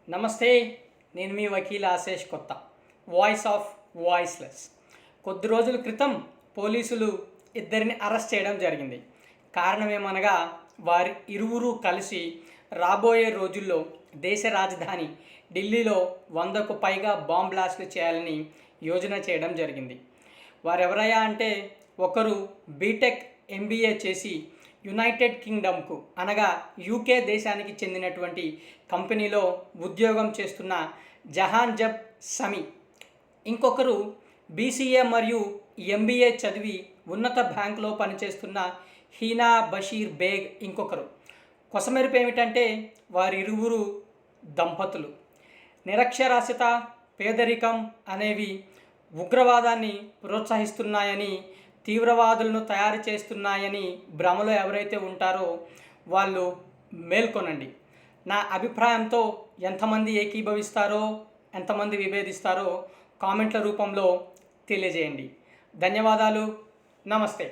నమస్తే, నేను మీ వకీల్ ఆశేష్ కొత్త, వాయిస్ ఆఫ్ వాయిస్లెస్. కొద్ది రోజుల క్రితం పోలీసులు ఇద్దరిని అరెస్ట్ చేయడం జరిగింది. కారణం ఏమనగా వారి ఇరువురు కలిసి రాబోయే రోజుల్లో దేశ రాజధాని ఢిల్లీలో 100కు పైగా బాంబ్ బ్లాస్ట్లు చేయాలని యోజన చేయడం జరిగింది. వారెవరయ్యా అంటే, ఒకరు బీటెక్ ఎంబీఏ చేసి యునైటెడ్ కింగ్డమ్కు అనగా యూకే దేశానికి చెందినటువంటి కంపెనీలో ఉద్యోగం చేస్తున్న జహాన్ జబ్ సమీ, ఇంకొకరు బీసీఏ మరియు ఎంబీఏ చదివి ఉన్నత బ్యాంకులో పనిచేస్తున్న హీనా బషీర్ బేగ్ ఇంకొకరు. కొసమెరుపు ఏమిటంటే, వారిరువురు దంపతులు. నిరక్షరాస్యత, పేదరికం అనేవి ఉగ్రవాదాన్ని ప్రోత్సహిస్తున్నాయని, తీవ్రవాదులను తయారు చేస్తున్నాయని భ్రమలో ఎవరైతే ఉంటారో వాళ్ళు మేల్కొనండి. నా అభిప్రాయంతో ఎంతమంది ఏకీభవిస్తారో, ఎంతమంది విభేదిస్తారో కామెంట్ల రూపంలో తెలియజేయండి. ధన్యవాదాలు. నమస్తే.